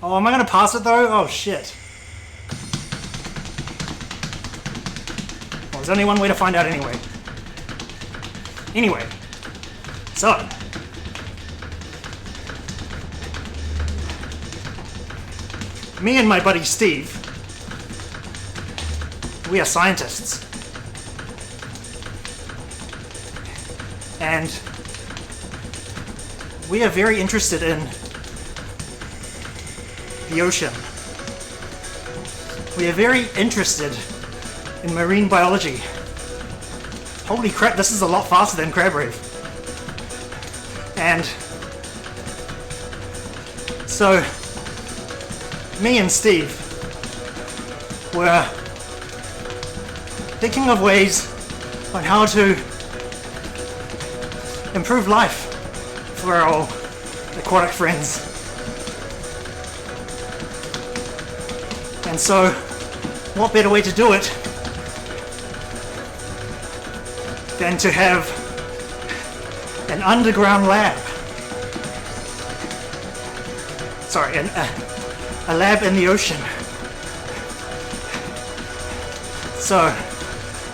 Oh, am I gonna pass it though? Oh shit. Well, there's only one way to find out anyway. Anyway, so me and my buddy Steve, we are scientists. And we are very interested in the ocean. We are very interested in marine biology. Holy crap, this is a lot faster than Crab Reef. And so, me and Steve were thinking of ways on how to improve life for our aquatic friends. And so, what better way to do it than to have an underground lab. Sorry, a lab in the ocean. So,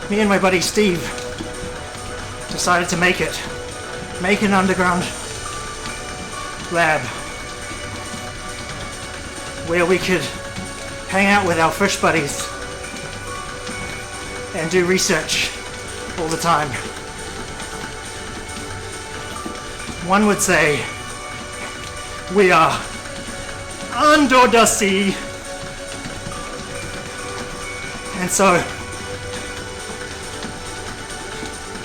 me and my buddy Steve decided to make an underground lab where we could hang out with our fish buddies and do research all the time. One would say we are under the sea. And so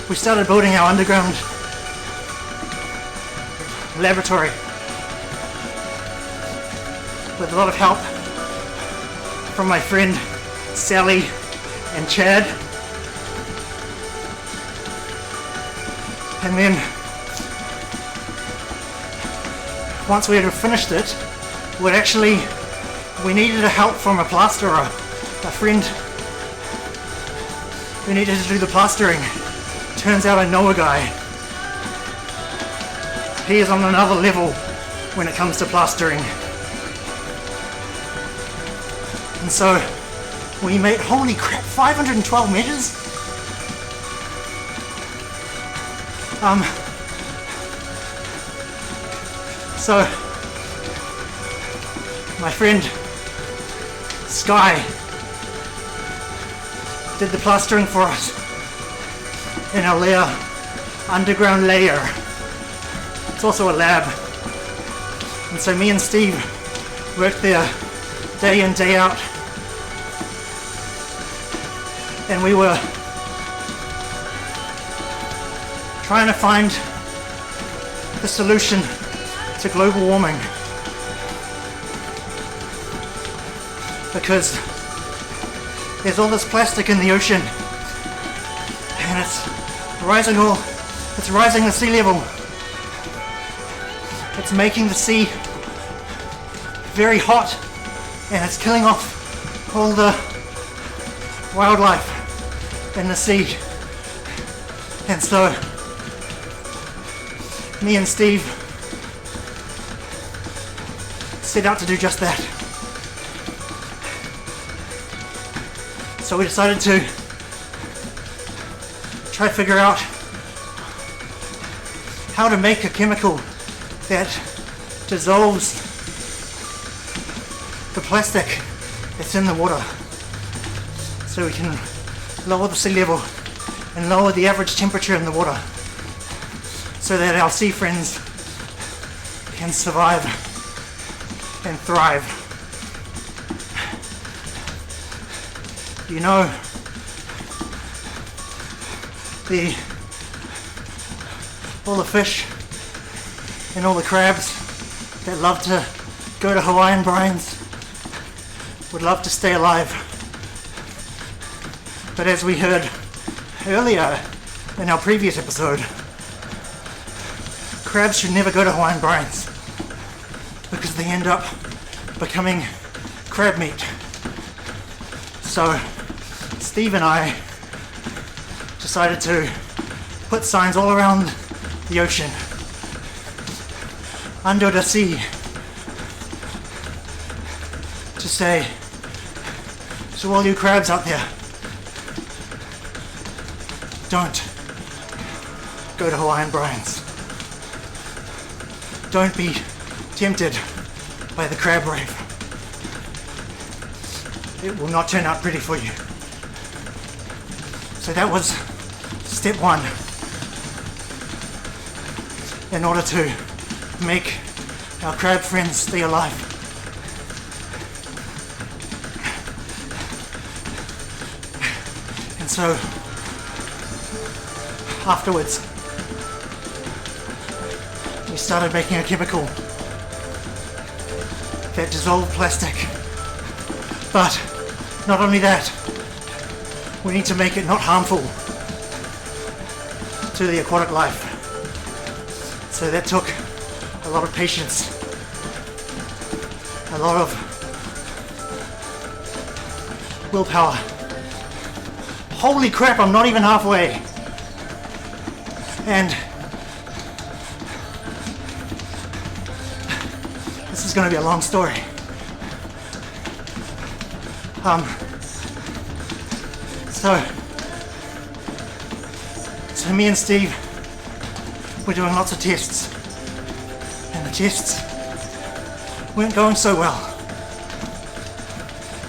we started building our underground laboratory with a lot of help from my friend Sally and Chad. And then once we had finished it, we needed help from a plasterer, a friend who needed to do the plastering. Turns out I know a guy. He is on another level when it comes to plastering. And so we made, holy crap, 512 meters? So my friend Sky did the plastering for us in our underground layer. It's also a lab. And so me and Steve worked there day in, day out. And we were trying to find the solution to global warming. Because there's all this plastic in the ocean and it's rising the sea level. It's making the sea very hot and it's killing off all the wildlife in the sea. And so me and Steve set out to do just that. So we decided to try to figure out how to make a chemical that dissolves the plastic that's in the water, so we can lower the sea level and lower the average temperature in the water so that our sea friends can survive and thrive. You know, all the fish and all the crabs that love to go to Hawaiian brines would love to stay alive. But as we heard earlier in our previous episode, crabs should never go to Hawaiian brines because they end up becoming crab meat. So Steve and I decided to put signs all around the ocean, under the sea, say to all you crabs out there, don't go to Hawaiian Brian's. Don't be tempted by the crab rave. It will not turn out pretty for you. So that was step one in order to make our crab friends stay alive. And so afterwards, we started making a chemical that dissolved plastic. But not only that, we need to make it not harmful to the aquatic life. So that took a lot of patience, a lot of willpower. Holy crap, I'm not even halfway. And this is going to be a long story. So me and Steve were doing lots of tests, and the tests weren't going so well.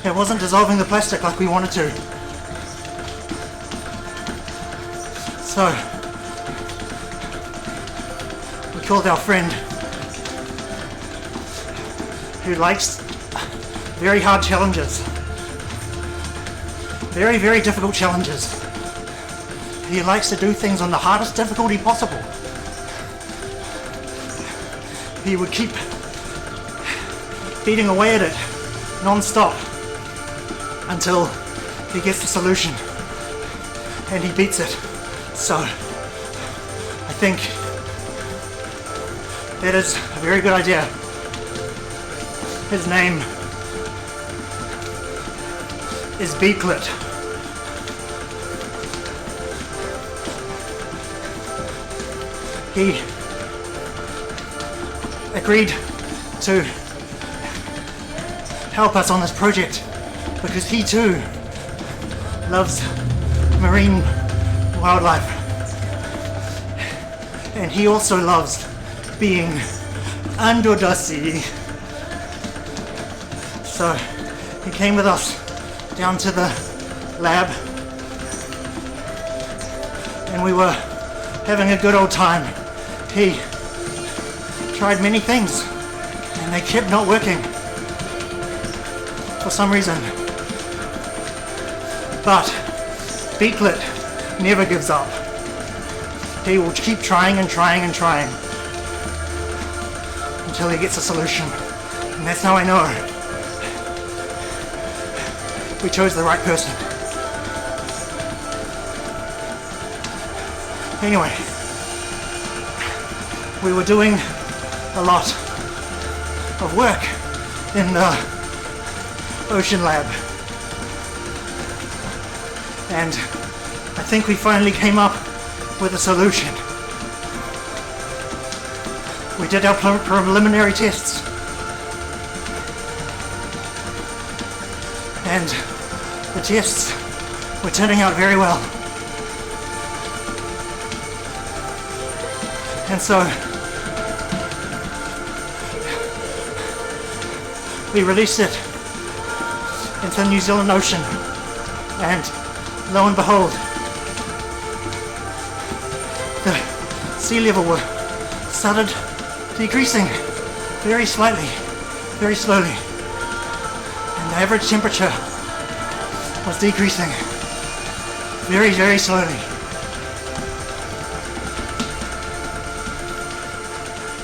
It wasn't dissolving the plastic like we wanted to. So we called our friend who likes very hard challenges. Very, very difficult challenges. He likes to do things on the hardest difficulty possible. He would keep beating away at it non-stop until he gets the solution, and he beats it. So I think that is a very good idea. His name is Beaklet. He agreed to help us on this project because he too loves marine wildlife, and he also loves being under the sea. So he came with us down to the lab, and we were having a good old time. He tried many things, and they kept not working for some reason. But Beaklet never gives up. He will keep trying and trying and trying until he gets a solution. And that's how I know we chose the right person. Anyway, we were doing a lot of work in the Oceanlab, and I think we finally came up with a solution. We did our preliminary tests, and the tests were turning out very well. And so we released it into the New Zealand Ocean, and lo and behold, the sea level started decreasing very slightly, very slowly, and the average temperature was decreasing very, very slowly.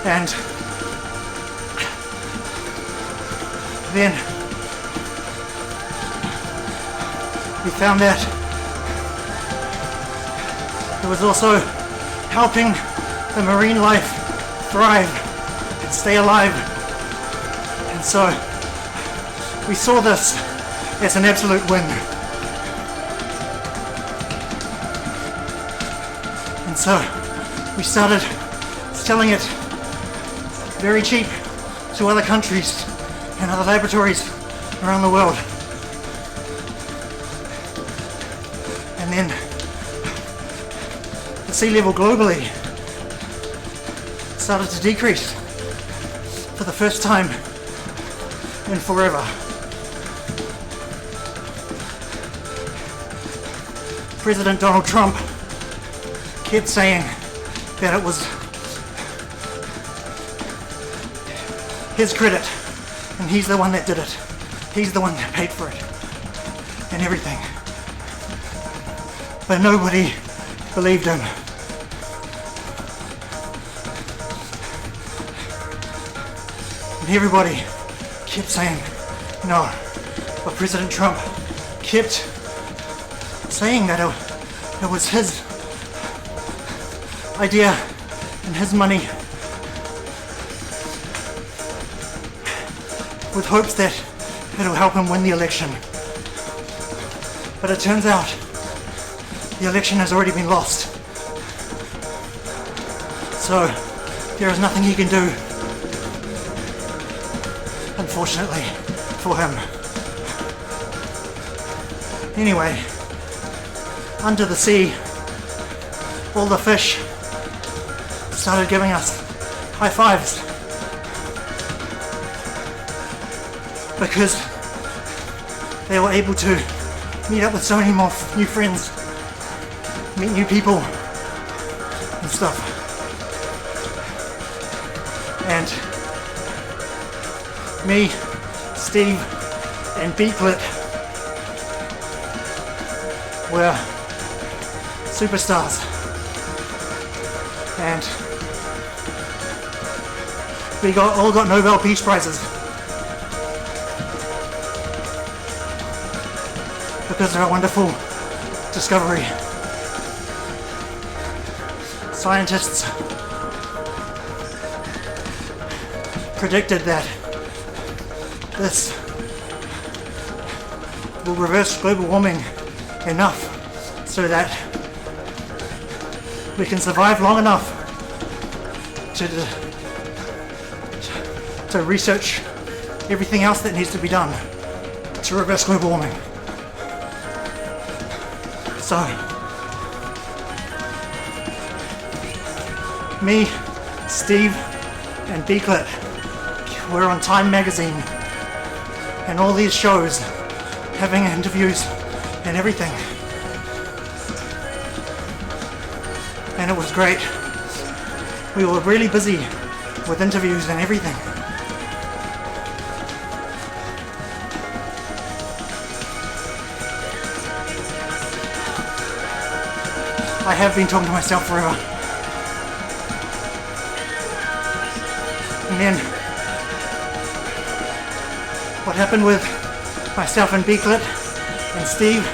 And then we found that it was also helping the marine life thrive and stay alive. And so we saw this as an absolute win. And so we started selling it very cheap to other countries and other laboratories around the world. And then the sea level globally started to decrease for the first time in forever. President Donald Trump kept saying that it was his credit and he's the one that did it. He's the one that paid for it and everything. But nobody believed him. And everybody kept saying no. But President Trump kept saying that it was his idea and his money, with hopes that it'll help him win the election. But it turns out the election has already been lost. So there is nothing he can do, unfortunately, for him. Anyway, under the sea, all the fish started giving us high fives because they were able to meet up with so many more new friends, meet new people and stuff. And me, Steve, and Beatlet were superstars, and we all got Nobel Peace Prizes because of our wonderful discovery. Scientists predicted that this will reverse global warming enough so that we can survive long enough to research everything else that needs to be done to reverse global warming. So, me, Steve, and Beaklet were on Time magazine and all these shows, having interviews and everything. And it was great. We were really busy with interviews and everything. I have been talking to myself forever. And then what happened with myself and Beaklet and Steve,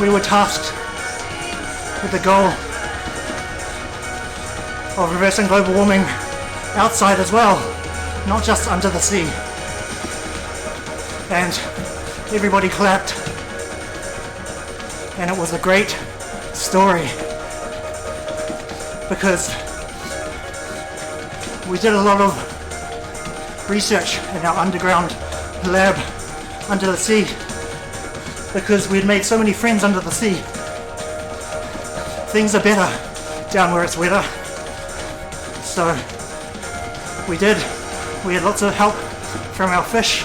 we were tasked with the goal of reversing global warming outside as well, not just under the sea. And everybody clapped, and it was a great story because we did a lot of research in our underground lab under the sea because we had made so many friends under the sea. Things are better down where it's wetter. So we had lots of help from our fish,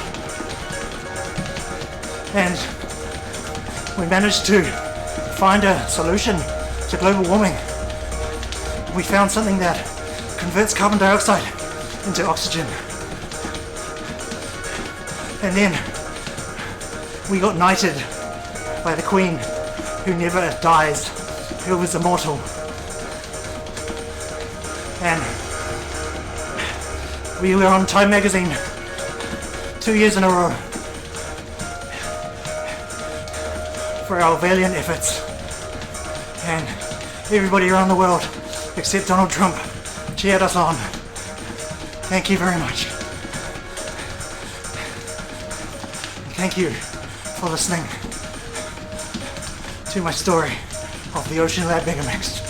and we managed to find a solution to global warming. We found something that converts carbon dioxide into oxygen. And then we got knighted by the Queen, who never dies, who was immortal. And we were on Time magazine 2 years in a row for our valiant efforts. And everybody around the world, except Donald Trump, cheered us on. Thank you very much. Thank you for listening to my story of the Oceanlab Megamix.